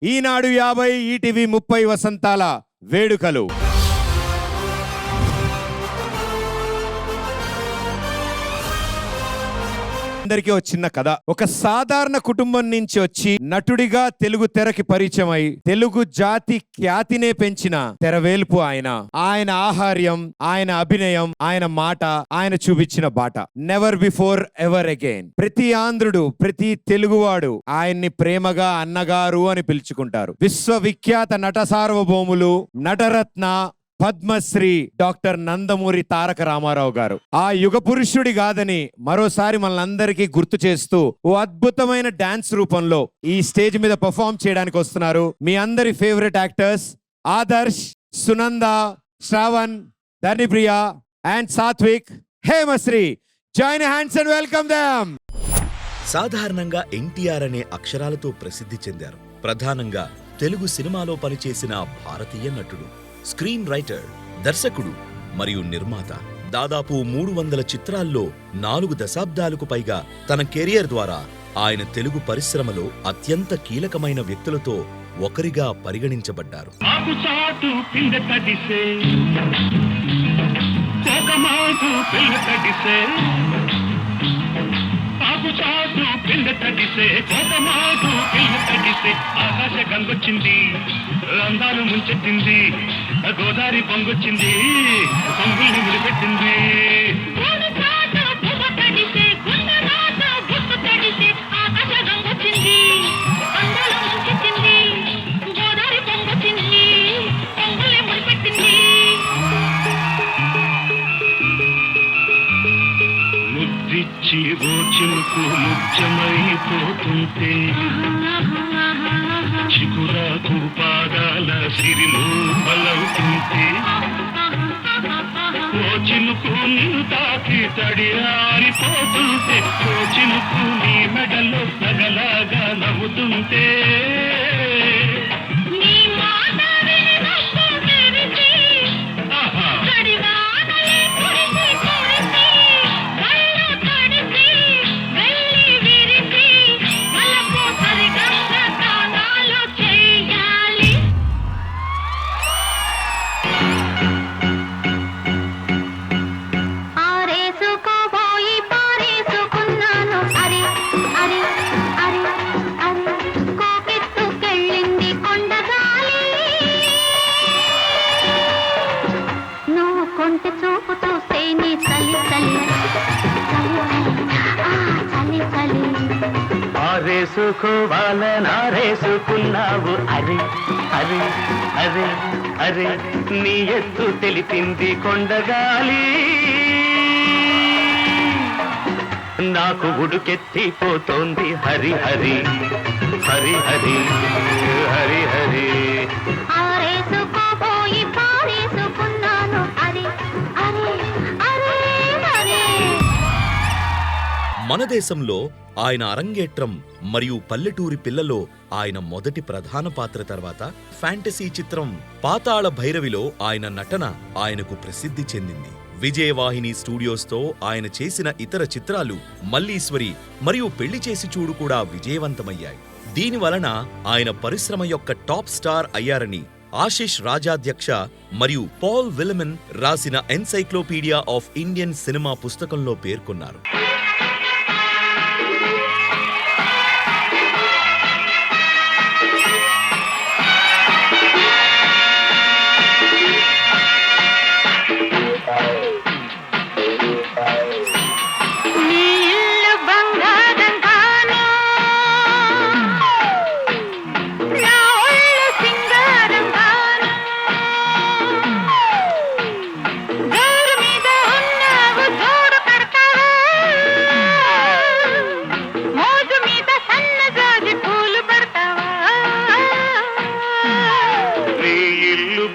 ఈనాడు 50 ETV 30 వసంతాల వేడుకలు. అందరికీ ఒక చిన్న కథ. ఒక సాధారణ కుటుంబం నుంచి వచ్చి నటుడిగా తెలుగు తెరకి పరిచయం అయి తెలుగు జాతి ఖ్యాతినే పెంచిన తెరవేల్పు ఆయన ఆహార్యం, ఆయన అభినయం, ఆయన మాట, ఆయన చూపించిన బాట నెవర్ బిఫోర్ ఎవర్ అగైన్. ప్రతి ఆంధ్రుడు, ప్రతి తెలుగువాడు ఆయన్ని ప్రేమగా అన్నగారు అని పిలుచుకుంటారు. విశ్వవిఖ్యాత నట సార్వభౌములు, నటరత్న, పద్మశ్రీ డాక్టర్ నందమూరి తారక రామారావు గారు ఆ యుగ పురుషుడి కాదని మరోసారి మనందరికీ గుర్తు చేస్తూ ఓ అద్భుతమైన డాన్స్ రూపంలో ఈ స్టేజ్ మీద పర్ఫామ్ చేయడానికి వస్తున్నారు మీ అందరి favourite actors Adarsh, Sunanda, Shravan, Dharnipriya and Satvik. Hemasri, join hands and welcome them. సాధారణంగా ఎన్టీఆర్ అనే అక్షరాలతో ప్రసిద్ధి చెందారు. ప్రధానంగా తెలుగు సినిమాలో పనిచేసిన భారతీయ నటుడు, స్క్రీన్ రైటర్, దర్శకుడు మరియు నిర్మాత. దాదాపు 300 చిత్రాల్లో 4 దశాబ్దాలకు పైగా తన కెరియర్ ద్వారా ఆయన తెలుగు పరిశ్రమలో అత్యంత కీలకమైన వ్యక్తులతో ఒకరిగా పరిగణించబడ్డారు. ఆకాశ గంగొచ్చింది, అందాలు ముంచెత్తింది, గోదావరి పొంగొచ్చింది, పొంగుల్ని ముడిపెట్టింది. ముద్దిచ్చి ఓ చినుకు ముత్యమైపోతుంటే, చిగురాకు పాదాల సిరిలు బలవుతుంటే, ఓ చినుకు నిన్ను తాకి తడియారిపోతుంటే, ఓ చినుకు నీ మెడలో నగలాగా నవ్వుతుంటే, ఆరేసుకోవాలనారేసుకున్నావు అరే అరే అరే అరే, నీ ఎత్తు తెలిపింది కొండగాలి, నాకు ఉడుకెత్తిపోతోంది హరి హరి హరి హరి హరి హరి. మన దేశంలో ఆయన అరంగేట్రం మరియు పల్లెటూరి పిల్లలో ఆయన మొదటి ప్రధాన పాత్ర తర్వాత ఫ్యాంటసీ చిత్రం పాతాళ భైరవిలో ఆయన నటన ఆయనకు ప్రసిద్ధి చెందింది. విజయవాహిని స్టూడియోస్తో ఆయన చేసిన ఇతర చిత్రాలు మల్లీశ్వరి మరియు పెళ్లి చేసి చూడు కూడా విజయవంతమయ్యాయి. దీనివలన ఆయన పరిశ్రమ యొక్క టాప్ స్టార్ అయ్యారని ఆశిష్ రాజాధ్యక్ష మరియు పాల్ విలమన్ రాసిన ఎన్సైక్లోపీడియా ఆఫ్ ఇండియన్ సినిమా పుస్తకంలో పేర్కొన్నారు.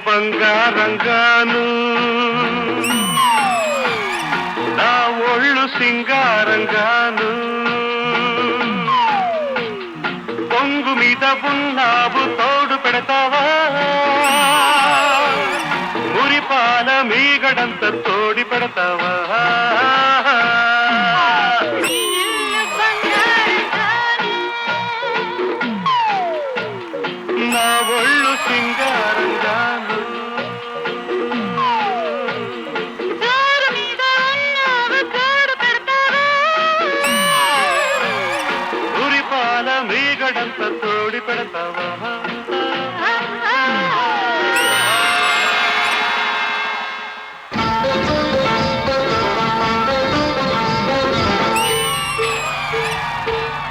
బంగారంగాను, నా ఒళ్ళు సింగారంగాను, పొంగు మీద ఉన్నావు తోడు పెడతావా, మురిపాల మీగడంత తోడి పెడతావా. ఒళ్ళు సింగారంగాను ఉరిపాల మీగడంత తోడి పెడతావా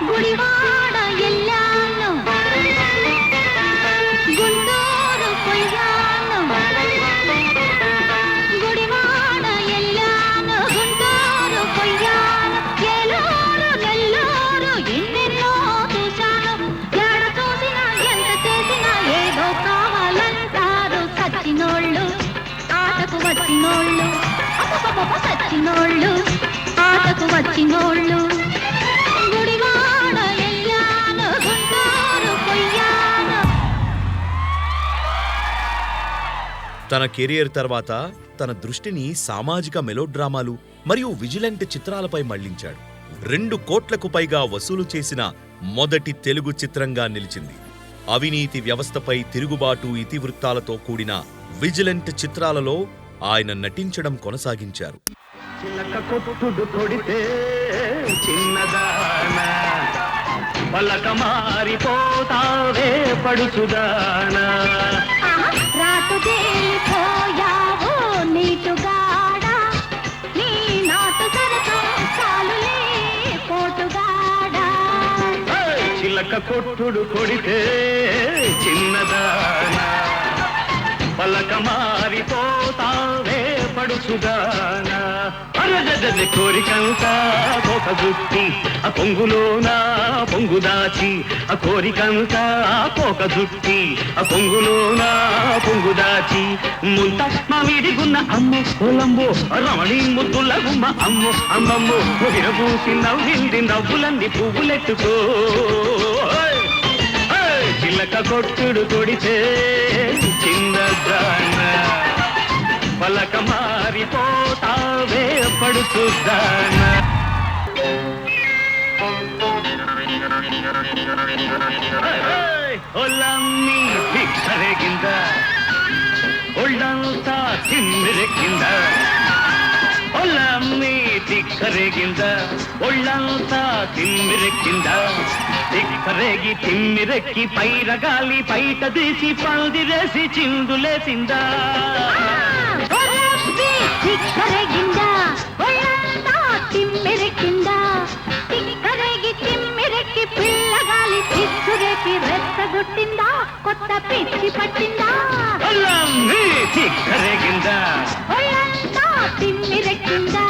గుడివాడ ఎల్లాను గుంటూరు పొయ్యాను గుడివాడ ఎల్లాను గుంటూరు పొయ్యాను ఏలూరు నెల్లూరు ఎన్నెన్నో చూశాను ఎడ చూసినా ఎంత చేసినా ఏదో కావాలంటారు సచ్చినోళ్ళు ఆటకు వచ్చినోళ్ళు సచ్చినోళ్ళు ఆటకు వచ్చినోళ్ళు తన కెరియర్ తర్వాత తన దృష్టిని సామాజిక మెలోడ్రామాలు మరియు విజిలెంట్ చిత్రాలపై మళ్లించాడు. 2 కోట్లకు పైగా వసూలు చేసిన మొదటి తెలుగు చిత్రంగా నిలిచింది. అవినీతి వ్యవస్థపై తిరుగుబాటు ఇతివృత్తాలతో కూడిన విజిలెంట్ చిత్రాలలో ఆయన నటించడం కొనసాగించారు. చిలక కొట్టుడు కొడితే చిన్నదానా పలక మారిపోతావే పడుచుదానా రాటు తేలిపోయావు నీటుగాడా నీ నాటు సరసం చాలులే పోటుగాడా చిలక కొట్టుడు కొడితే చిన్నదానా పలక మారిపోతావే పడుచుదానా అరజది కోరికంతా ఒక జుట్టి ఆ పొంగులోన పొంగు దాచి ఆ కోరికంతా ఒక జుట్టి ఆ పొంగులోన పొంగు దాచి ముంత మామిడిగున్న అమ్ము కొలంబో రమణి ముద్దుల గుమ్మ అమ్ము అమ్మమ్ము విరబూసి నవ్వింది నవ్వులంది పువ్వులెట్టుకో చిలక కొట్టుడు కొడితే చిన్నదానా పలక మారిపోతావే పడుచుదానా ఒళ్ళమ్మి భిక్షరెగింద ఒళ్ళంతా తిమ్మిరెక్కింద ఒళ్ళమ్మి దిక్కరెగింద ఒళ్ళంతా తిమ్మిరెక్కింద దిక్కరేగి తిమ్మిరెక్కి పైరగాలి బయట తీసి పందిరేసి చిందులేసిందా తిక్కరేగిందా ఒళ్ళంతా తిమ్మిరెక్కిందా తిక్కరేగి తిమ్మిరెక్కి పిల్లగాలి తిక్కురేకి రెచ్చగొట్టిందా కొత్త పిచ్చి పట్టిందా తిక్కరేగిందా ఒళ్ళంతా తిమ్మిరెక్కిందా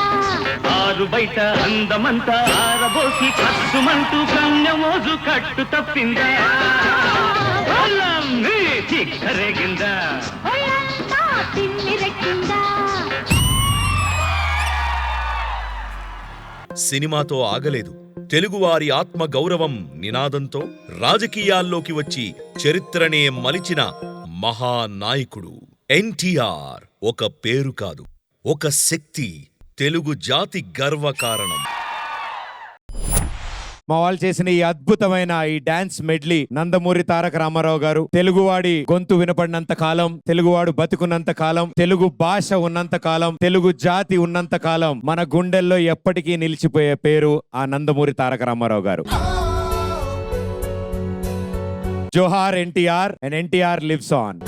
ఆరు బయట అందమంతా ఆరబోసి కట్టుమంటూ కన్యమోజు కట్టు తప్పిందా తిక్కరేగిందా ఒళ్ళంతా తిమ్మిరెక్కిందా సినిమాతో ఆగలేదు. తెలుగువారి ఆత్మ గౌరవం నినాదంతో రాజకీయాల్లోకి వచ్చి చరిత్రనే మలిచిన మహానాయకుడు ఎన్టీఆర్. ఒక పేరు కాదు, ఒక శక్తి, తెలుగు జాతి గర్వకారణం. మా వాళ్ళు చేసిన ఈ అద్భుతమైన ఈ డాన్స్ మెడ్లీ నందమూరి తారక రామారావు గారు తెలుగువాడి గొంతు వినపడినంత కాలం, తెలుగువాడు బతుకున్నంత కాలం, తెలుగు భాష ఉన్నంత కాలం, తెలుగు జాతి ఉన్నంత కాలం మన గుండెల్లో ఎప్పటికీ నిలిచిపోయే పేరు ఆ నందమూరి తారక రామారావు గారు. జోహార్ NTR and NTR lives on.